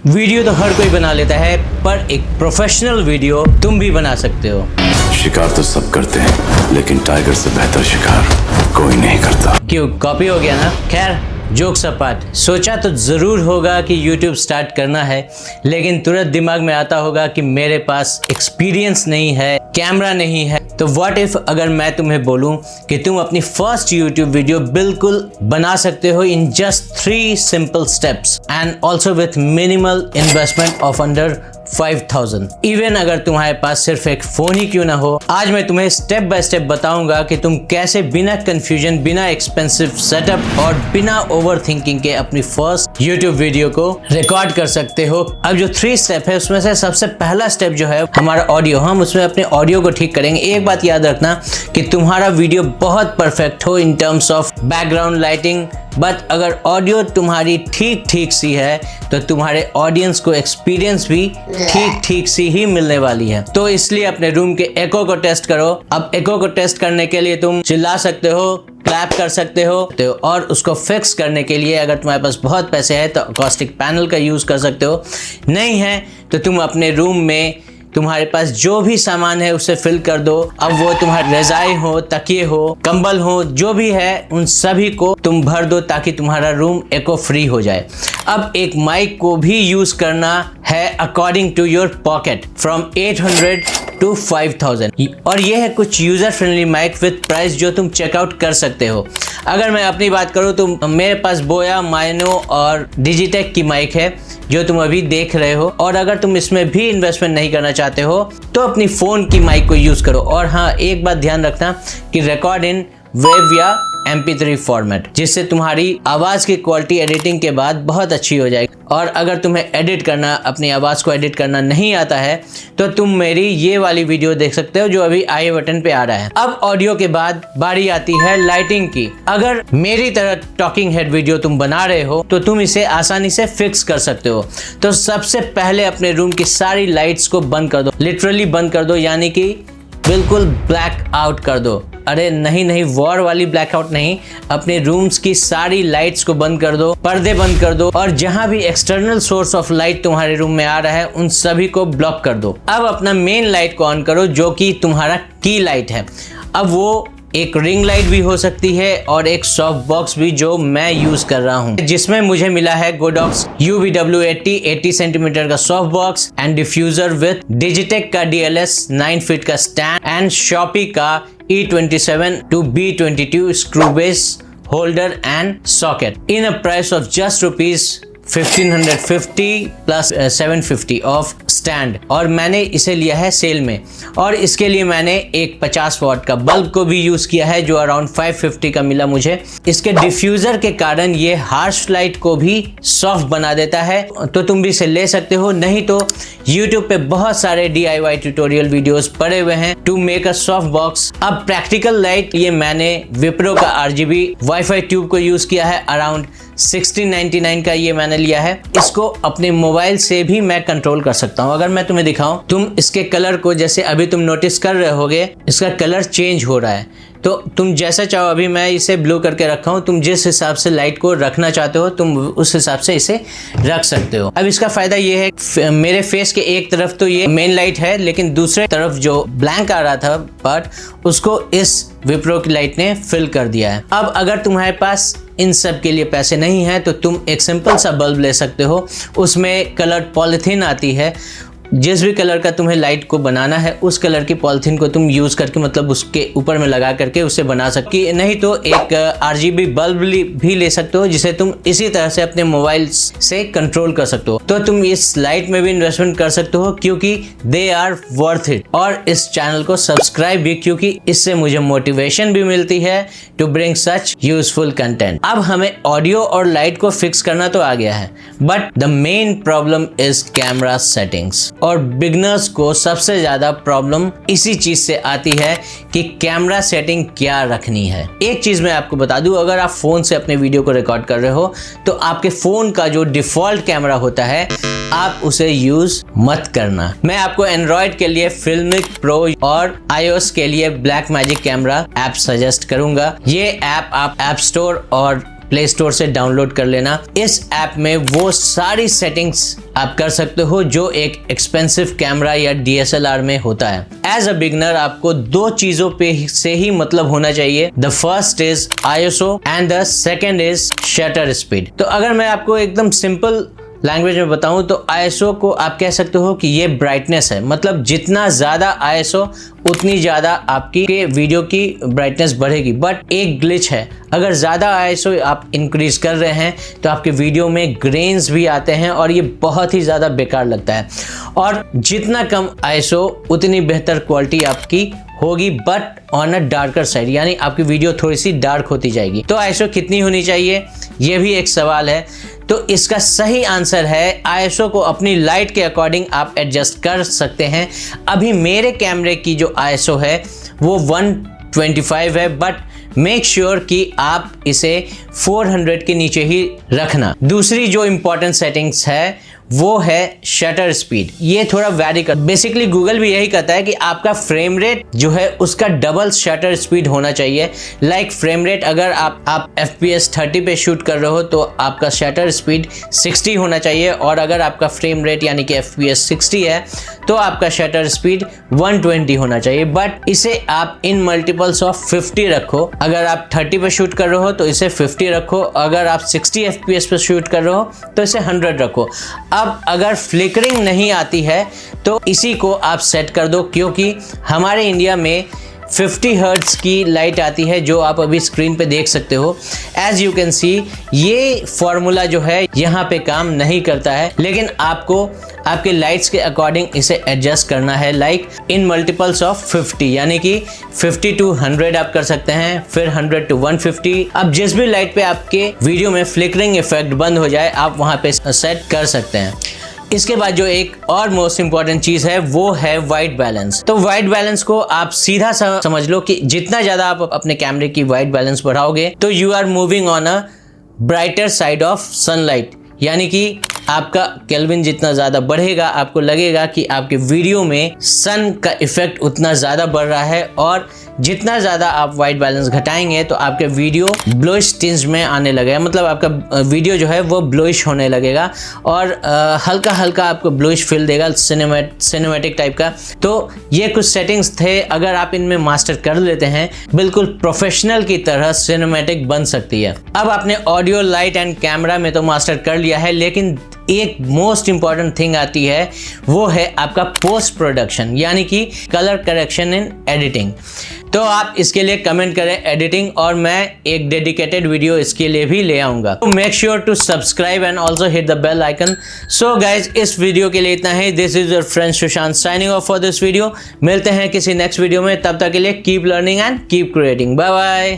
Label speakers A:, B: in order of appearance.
A: Video तो हर कोई बना लेता है, पर एक प्रोफेशनल वीडियो तुम भी बना सकते हो।
B: शिकार तो सब करते हैं, लेकिन टाइगर से बेहतर शिकार कोई नहीं करता।
A: क्यों, कॉपी हो गया ना? खैर, जोक्स अपार्ट, सोचा तो ज़रूर होगा कि YouTube स्टार्ट करना है, लेकिन तुरंत दिमाग में आता होगा कि मेरे पास एक्सपीरियंस नहीं है, कैमरा नहीं है। तो व्हाट इफ अगर मैं तुम्हें बोलूं कि तुम अपनी फर्स्ट YouTube वीडियो बिल्कुल बना सकते हो in just 3 simple steps and also with minimal investment of under 5000। Even अगर तुम्हारे पास सिर्फ एक फोन ही क्यों ना हो, आज मैं तुम्हें स्टेप बाय स्टेप बताऊंगा कि तुम कैसे बिना कंफ्यूजन, बिना एक्सपेंसिव सेटअप और बिना ओवर थिंकिंग के अपनी फर्स्ट YouTube वीडियो को रिकॉर्ड कर सकते हो। अब जो 3 स्टेप है उसमें से सबसे पहला स्टेप जो है हमारा ऑडियो, हम उसमें अपने ऑडियो को ठीक करेंगे। एक बात याद रखना कि तुम्हारा वीडियो बहुत परफेक्ट हो in terms of background lighting, but अगर ऑडियो तुम्हारी ठीक ठीक सी है तो तुम्हारे ऑडियंस को एक्सपीरियंस भी ठीक ठीक सी ही मिलने वाली है। तो इसलिए अपने रूम के एको को टेस्ट करो। अब एको को टेस्ट करने के लिए तुम चिल्ला सकते हो, क्लैप कर सकते हो, और उसको फिक्स करने के लिए अगर तुम्हारे पास बहुत पैसे है तो अकॉस्टिक पैनल का यूज कर सकते हो। नहीं है तो तुम अपने रूम में तुम्हारे पास जो भी सामान है उसे फिल कर दो। अब वो तुम्हारे रजाई हो, तकिए हो, कंबल हो, जो भी है उन सभी को तुम भर दो ताकि तुम्हारा रूम एको फ्री हो जाए। अब एक माइक को भी यूज करना है according to your pocket, from 800 to 5000, और ये है कुछ user friendly mic with price जो तुम चेकआउट कर सकते हो। अगर मैं अपनी बात करूँ तो मेरे पास बोया, माइनो और डिजिटेक की माइक है जो तुम अभी देख रहे हो, और अगर तुम इसमें भी इन्वेस्टमेंट नहीं करना चाहते हो तो अपनी फोन की माइक को यूज करो। और हाँ, एक बात ध्यान रखना कि रिकॉर्ड इन वेव या MP3 फॉर्मेट, जिससे तुम्हारी आवाज की क्वालिटी एडिटिंग के बाद बहुत अच्छी हो जाएगी। और अगर तुम्हें एडिट करना, अपनी आवाज को एडिट करना नहीं आता है तो तुम मेरी ये वाली वीडियो देख सकते हो जो अभी आई बटन पे आ रहा है। अब ऑडियो के बाद बारी आती है लाइटिंग की। अगर मेरी तरह टॉकिंग हेड वीडियो तुम बना रहे हो तो तुम इसे आसानी से फिक्स कर सकते हो। तो सबसे पहले अपने रूम की सारी लाइट्स को बंद कर दो, लिटरली बंद कर दो, यानी कि बिल्कुल ब्लैक आउट कर दो। अरे नहीं, वॉर वाली ब्लैकआउट नहीं, अपने रूम्स की सारी लाइट्स को बंद कर दो, पर्दे बंद कर दो, और जहां भी एक्सटर्नल सोर्स ऑफ लाइट तुम्हारे रूम में आ रहा है उन सभी को ब्लॉक कर दो। अब अपना मेन लाइट को ऑन करो जो कि तुम्हारा की लाइट है। अब वो एक रिंग लाइट भी हो सकती है और एक सॉफ्ट बॉक्स भी जो मैं यूज कर रहा हूं, जिसमें मुझे मिला है गोडॉक्स UVW80 सेंटीमीटर का soft box and diffuser with Digitek का DLS 9 फीट का स्टैंड एंड शॉपी का E27 to B22 screw base holder and socket in a price of just rupees 1550 plus 750 of stand. और मैंने इसे लिया है सेल में, और इसके लिए मैंने एक 50 वाट का बल्ब को भी यूज किया है जो अराउंड 550 का मिला मुझे। इसके डिफ्यूजर के कारण ये हार्श लाइट को भी सॉफ्ट बना देता है, तो तुम भी इसे ले सकते हो। नहीं तो YouTube पे बहुत सारे DIY ट्यूटोरियल वीडियोस पड़े हुए हैं to make a soft box. अब प्रैक्टिकल लाइट, ये मैंने विप्रो का RGB वाईफाई ट्यूब को यूज किया है, अराउंड 1699 का ये मैंने लिया है। इसको अपने मोबाइल से भी मैं कंट्रोल कर सकता हूँ। अगर मैं तुम्हें दिखाऊं, तुम इसके कलर को, जैसे अभी तुम नोटिस कर रहे होगे, इसका कलर चेंज हो रहा है, तो तुम जैसा चाहो, अभी मैं इसे ब्लू करके रखा हूं, तुम जिस हिसाब से लाइट को रखना चाहते हो तुम उस हिसाब से इसे रख सकते हो। अब इसका फायदा ये है, मेरे फेस के एक तरफ तो ये मेन लाइट है, लेकिन दूसरे तरफ जो ब्लैंक आ रहा था पार्ट, उसको इस विप्रो की लाइट ने फिल कर दिया है। अब अगर तुम्हारे पास इन सब के लिए पैसे नहीं है तो तुम एक सिंपल सा बल्ब ले सकते हो, उसमें कलर्ड पॉलिथीन आती है। जिस भी कलर का तुम्हें लाइट को बनाना है उस कलर की पॉलिथीन को तुम यूज करके, मतलब उसके ऊपर में लगा करके उसे बना सकती। नहीं तो एक RGB बल्ब भी ले सकते हो जिसे तुम इसी तरह से अपने मोबाइल से कंट्रोल कर सकते हो। तो तुम इस लाइट में भी इन्वेस्टमेंट कर सकते हो क्योंकि दे आर वर्थ इट। और इस चैनल को सब्सक्राइब भी, क्योंकि इससे मुझे मोटिवेशन भी मिलती है to bring such useful content. अब हमें ऑडियो और लाइट को फिक्स करना तो आ गया है, but the main problem is camera settings. और बिगनर्स को सबसे ज्यादा प्रॉब्लम इसी चीज से आती है कि कैमरा सेटिंग क्या रखनी है। एक चीज मैं आपको बता दूं, अगर आप फोन से अपने वीडियो को रिकॉर्ड कर रहे हो तो आपके फोन का जो डिफॉल्ट कैमरा होता है आप उसे यूज मत करना। मैं आपको एंड्रॉइड के लिए फिल्मिक प्रो और iOS के लिए black magic camera app suggest करूंगा। ये ऐप आप ऐप स्टोर और प्ले स्टोर से डाउनलोड कर लेना। इस ऐप में वो सारी सेटिंग्स आप कर सकते हो जो एक एक्सपेंसिव कैमरा या DSLR में होता है। एज अ बिगनर आपको दो चीजों पे से ही मतलब होना चाहिए। The first is ISO and the second is shutter speed. तो अगर मैं आपको एकदम सिंपल लैंग्वेज में बताऊं तो ISO को आप कह सकते हो कि ये ब्राइटनेस है, मतलब जितना ज़्यादा ISO उतनी ज़्यादा आपकी वीडियो की ब्राइटनेस बढ़ेगी। बट एक ग्लिच है, अगर ज़्यादा ISO आप इंक्रीज कर रहे हैं तो आपके वीडियो में ग्रेन्स भी आते हैं और ये बहुत ही ज़्यादा बेकार लगता है। और जितना कम ISO उतनी बेहतर क्वालिटी आपकी होगी, but on a darker side, यानी आपकी वीडियो थोड़ी सी डार्क होती जाएगी। तो ISO कितनी होनी चाहिए, ये भी एक सवाल है। तो इसका सही आंसर है ISO को अपनी लाइट के अकॉर्डिंग आप एडजस्ट कर सकते हैं। अभी मेरे कैमरे की जो ISO है वो 125 है, बट मेक श्योर कि आप इसे 400 के नीचे ही रखना। दूसरी जो इंपॉर्टेंट सेटिंग्स है वो है शटर स्पीड। ये थोड़ा वैरी कर, बेसिकली गूगल भी यही कहता है कि आपका फ्रेम रेट जो है उसका डबल शटर स्पीड होना चाहिए। लाइक फ्रेम रेट अगर आप FPS 30 पे शूट कर रहे हो तो आपका शटर स्पीड 60 होना चाहिए, और अगर आपका फ्रेम रेट यानी कि FPS 60 है तो आपका शटर स्पीड 120 होना चाहिए। बट इसे आप इन मल्टीपल्स ऑफ 50 रखो। अगर आप 30 पे शूट कर रहे हो तो इसे 50 रखो, अगर आप 60 FPS पे शूट कर रहे हो तो इसे 100 रखो। अब अगर फ्लिकरिंग नहीं आती है तो इसी को आप सेट कर दो, क्योंकि हमारे इंडिया में 50 हर्ट्ज की लाइट आती है जो आप अभी स्क्रीन पे देख सकते हो। एज यू कैन सी ये फॉर्मूला जो है यहाँ पे काम नहीं करता है, लेकिन आपको आपके लाइट्स के अकॉर्डिंग इसे एडजस्ट करना है। लाइक इन मल्टीपल्स ऑफ 50, यानी कि 50 to 100 आप कर सकते हैं, फिर 100 to 150। अब जिस भी लाइट पे आपके वीडियो में फ्लिकरिंग इफेक्ट बंद हो जाए आप वहाँ पे सेट कर सकते हैं। इसके बाद जो एक और मोस्ट इंपॉर्टेंट चीज है वो है वाइट बैलेंस। तो वाइट बैलेंस को आप सीधा समझ लो कि जितना ज्यादा आप अपने कैमरे की वाइट बैलेंस बढ़ाओगे तो you are moving on a brighter side of sunlight, यानी कि आपका केल्विन जितना ज़्यादा बढ़ेगा आपको लगेगा कि आपके वीडियो में सन का इफेक्ट उतना ज़्यादा बढ़ रहा है, और जितना ज़्यादा आप वाइट बैलेंस घटाएंगे तो आपके वीडियो ब्लूइश टिंज में आने लगेगा, मतलब आपका वीडियो जो है वो ब्लूइश होने लगेगा और हल्का हल्का आपको ब्लूइश फील देगा, सिनेमैटिक टाइप का। तो ये कुछ सेटिंग्स थे, अगर आप इनमें मास्टर कर लेते हैं बिल्कुल प्रोफेशनल की तरह सिनेमैटिक बन सकती है। अब आपने ऑडियो, लाइट एंड कैमरा में तो मास्टर कर लिया है, लेकिन एक मोस्ट इंपॉर्टेंट थिंग आती है वो है आपका पोस्ट प्रोडक्शन, यानी कि कलर करेक्शन इन एडिटिंग। तो आप इसके लिए कमेंट करें एडिटिंग, और मैं एक डेडिकेटेड वीडियो इसके लिए भी ले आऊंगा। तो make sure to subscribe and also hit the bell icon. So guys, इस वीडियो के लिए इतना ही। This is your friend Sushant signing off for this video. मिलते हैं किसी नेक्स्ट वीडियो में, तब तक के लिए keep learning and keep creating. Bye bye.